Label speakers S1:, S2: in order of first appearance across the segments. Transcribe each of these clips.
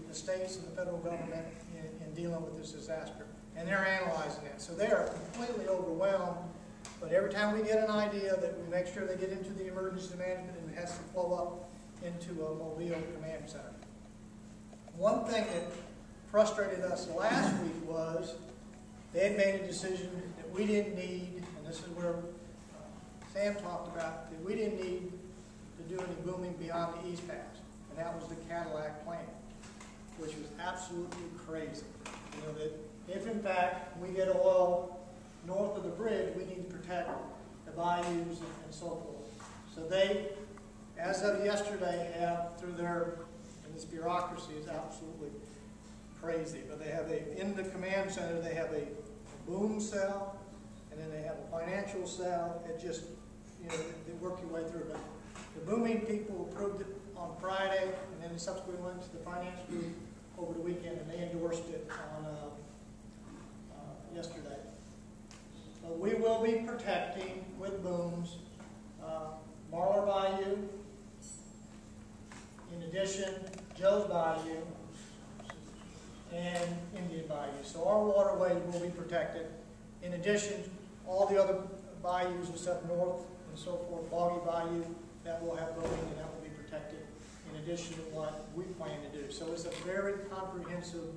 S1: the states and the federal government in dealing with this disaster. And they're analyzing it. So they are completely overwhelmed. But every time we get an idea, that we make sure they get into the emergency management and it has to flow up into a Mobile command center. One thing that frustrated us last week was they had made a decision that we didn't need, and this is where Sam talked about, that we didn't need to do any booming beyond the East Pass, and that was the Cadillac plant, which was absolutely crazy. You know, that if in fact we get oil north of the bridge, we need to protect the bayous and so forth. So they, as of yesterday, have through their, and this bureaucracy is absolutely crazy, but they have in the command center, they have a boom cell, and then they have a financial cell. It just, you know, they work your way through it. The booming people approved it on Friday, and then it subsequently went to the finance group over the weekend, and they endorsed it on yesterday. So we will be protecting with booms Marlar Bayou, in addition Joe's Bayou, and Indian Bayou. So our waterways will be protected. In addition, all the other bayous and stuff north and so forth, Boggy Bayou, that will have booming and that will be protected in addition to what we plan to do. So it's a very comprehensive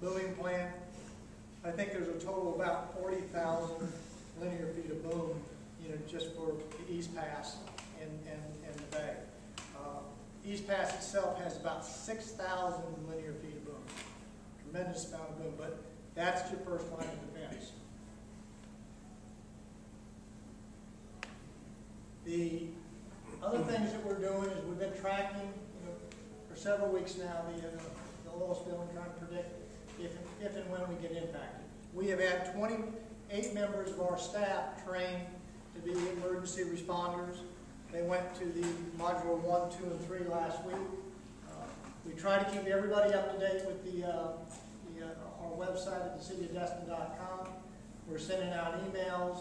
S1: booming plan. I think there's a total of about 40,000 linear feet of boom, you know, just for the East Pass and the bay. East Pass itself has about 6,000 linear feet of boom. Tremendous amount of boom, but that's your first line of defense. The other things that we're doing is we've been tracking, you know, for several weeks now the oil spill and trying to predict if and when we get impacted. We have had 28 members of our staff trained to be emergency responders. They went to the module 1, 2, and 3 last week. We try to keep everybody up to date with our website at thecityofdestin.com. We're sending out emails.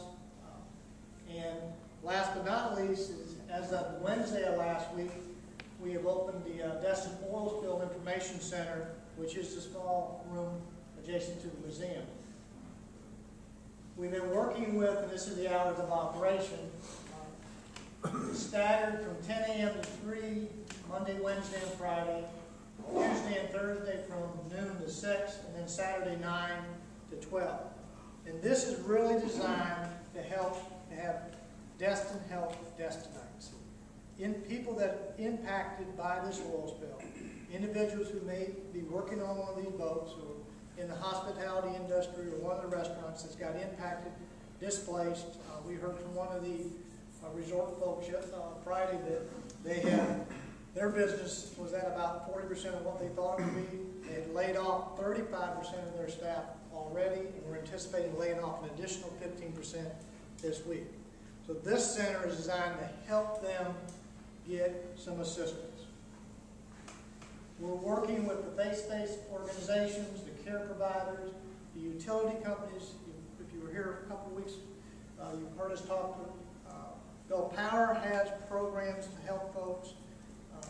S1: And last but not least, as of Wednesday of last week, we have opened the Destin Oil Spill Information Center, which is the small room adjacent to the museum. We've been working with, and this is the hours of operation, staggered from 10 a.m. to 3, Monday, Wednesday, and Friday, Tuesday and Thursday from noon to 6, and then Saturday 9 to 12. And this is really designed to help to have Destin help Destinites. People that are impacted by this oil spill, individuals who may be working on one of these boats or in the hospitality industry or one of the restaurants that's got impacted, displaced. We heard from one of the resort folks Friday that they had, their business was at about 40% of what they thought it would be. They had laid off 35% of their staff already, and we're anticipating laying off an additional 15% this week. So this center is designed to help them get some assistance. We're working with the faith-based organizations, the care providers, the utility companies. If you were here a couple of weeks, you've heard us talk to Bill Power has programs to help folks.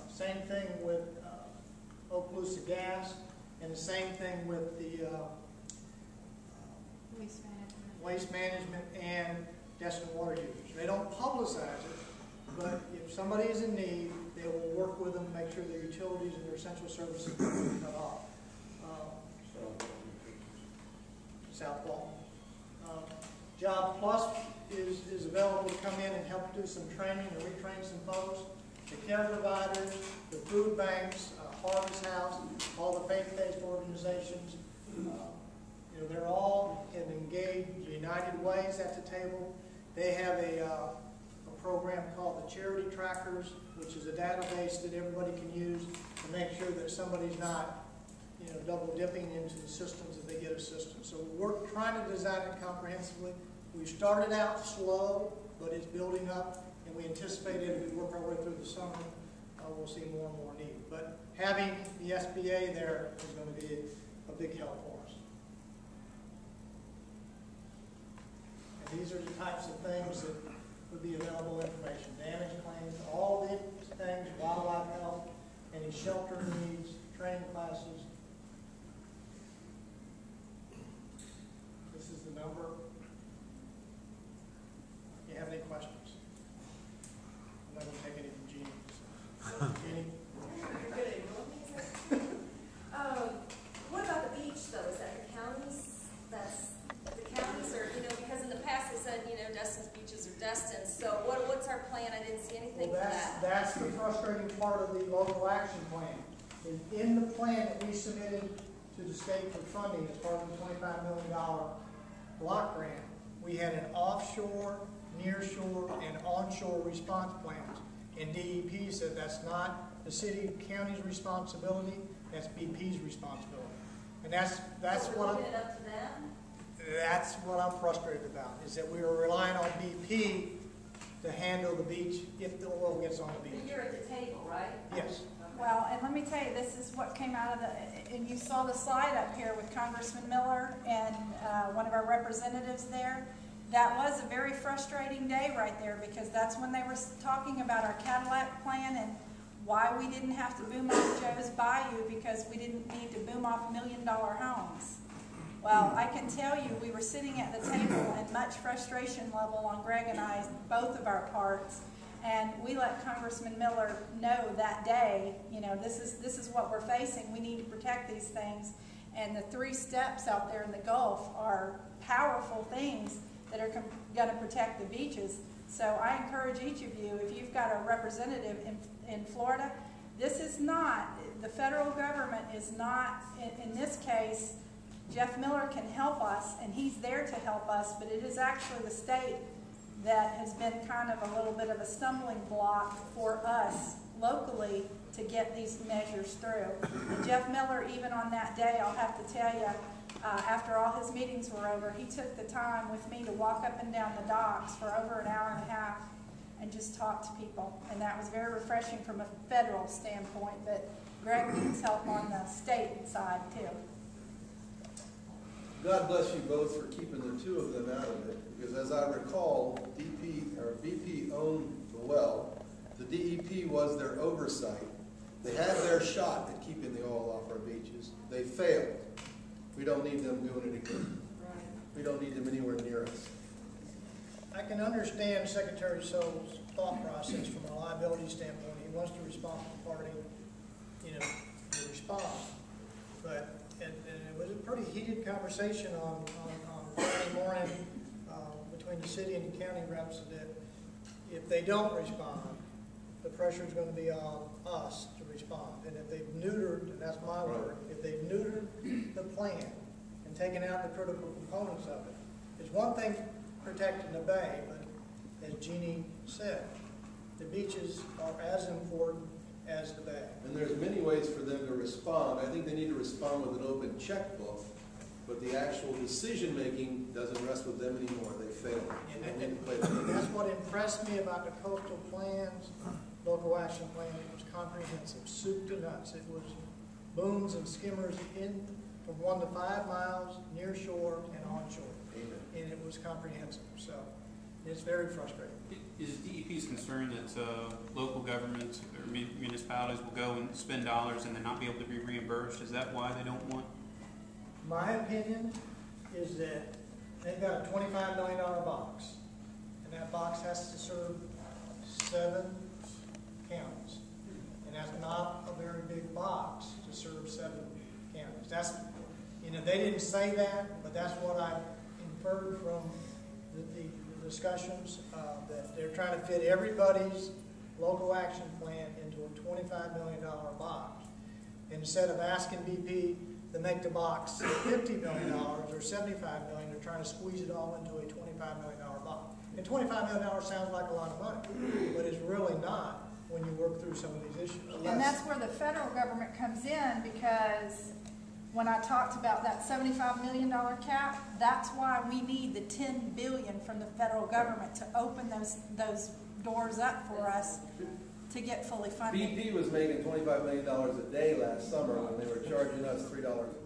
S1: Same thing with Okaloosa Gas, and the same thing with the waste management and Destin water users. They don't publicize it, but if somebody is in need, they will work with them, make sure their utilities and their essential services are cut off. South Walton. Job Plus is available to come in and help do some training and retrain some folks. The care providers, the food banks, Harvest House, all the faith-based organizations, you know, they're all engaged United Ways at the table. They have a program called the Charity Trackers, which is a database that everybody can use to make sure that somebody's not, you know, double dipping into the systems if they get assistance. So we're trying to design it comprehensively. We started out slow, but it's building up, and we anticipate as we work our way through the summer, we'll see more and more need. But having the SBA there is going to be a big help for us. And these are the types of things that would be available information. Damage claims, all these things, wildlife health, any shelter needs, training classes. This is the number. Do you have any questions? I'm not going to take any from Jeannie. Jeannie?
S2: What about the beach though? Is that the counties? That's the counties, or because in the past they said Destin's beaches are Destin's. So what's our plan? I didn't see anything for that.
S1: That's the frustrating part of the local action plan. In the plan that we submitted to the state for funding as part of the $25 million block grant, we had an offshore, nearshore, and onshore response plans. And DEP said that's not the city and county's responsibility, that's BP's responsibility. And that's what
S2: leaving it up to them?
S1: That's what I'm frustrated about, is that we are relying on BP to handle the beach if the oil gets on the beach.
S2: But you're at the table, right?
S1: Yes.
S3: Well, and let me tell you, this is what came out of and you saw the slide up here with Congressman Miller and one of our representatives there. That was a very frustrating day right there, because that's when they were talking about our Cadillac plan and why we didn't have to boom off Joe's Bayou, because we didn't need to boom off $1 million homes. Well, I can tell you, we were sitting at the table and much frustration level on Greg and I, both of our parts, and we let Congressman Miller know that day, this is what we're facing. We need to protect these things, and the 3 steps out there in the Gulf are powerful things that are going to protect the beaches. So I encourage each of you, if you've got a representative in Florida, this is not, the federal government is not, in this case, Jeff Miller can help us, and he's there to help us, but it is actually the state that has been kind of a little bit of a stumbling block for us locally to get these measures through. And Jeff Miller, even on that day, I'll have to tell you, after all his meetings were over, he took the time with me to walk up and down the docks for over an hour and a half and just talk to people. And that was very refreshing from a federal standpoint, but Greg needs help on the state side too.
S4: God bless you both for keeping the 2 of them out of it, because as I recall, BP owned the well. The DEP was their oversight. They had their shot at keeping the oil off our beaches. They failed. We don't need them doing it again. We don't need them anywhere near us.
S1: I can understand Secretary So's thought process from a liability standpoint. He wants the responsible party, to respond. But and it was a pretty heated conversation on Friday morning between the city and the county reps, that if they don't respond, the pressure is going to be on us to respond. And if they've neutered, and that's my word, if they've neutered the plan and taken out the critical components of it, it's one thing protecting the bay, but as Jeannie said, the beaches are as important as the bay.
S4: And there's many ways for them to respond. I think they need to respond with an open checkbook, but the actual decision-making doesn't rest with them anymore. They fail.
S1: And that's what impressed me about the coastal plans, local action plan. It was comprehensive, soup to nuts. It was booms and skimmers in from 1 to 5 miles, near shore and onshore.
S4: Amen.
S1: And it was comprehensive. So it's very frustrating.
S5: Is DEP's concerned that local governments or municipalities will go and spend dollars and then not be able to be reimbursed? Is that why they don't want?
S1: My opinion is that they've got a $25 million box, and that box has to serve 7 counties. And that's not a very big box to serve 7 counties. That's, they didn't say that, but that's what I inferred from the discussions, that they're trying to fit everybody's local action plan into a $25 million box. Instead of asking BP to make the box $50 million or $75 million, they're trying to squeeze it all into a $25 million box. And $25 million sounds like a lot of money, but it's really not when you work through some of these issues.
S3: And that's where the federal government comes in, because when I talked about that $75 million cap, that's why we need the $10 billion from the federal government to open those doors up for us to get fully funded.
S4: BP was making $25 million a day last summer when they were charging us $3 a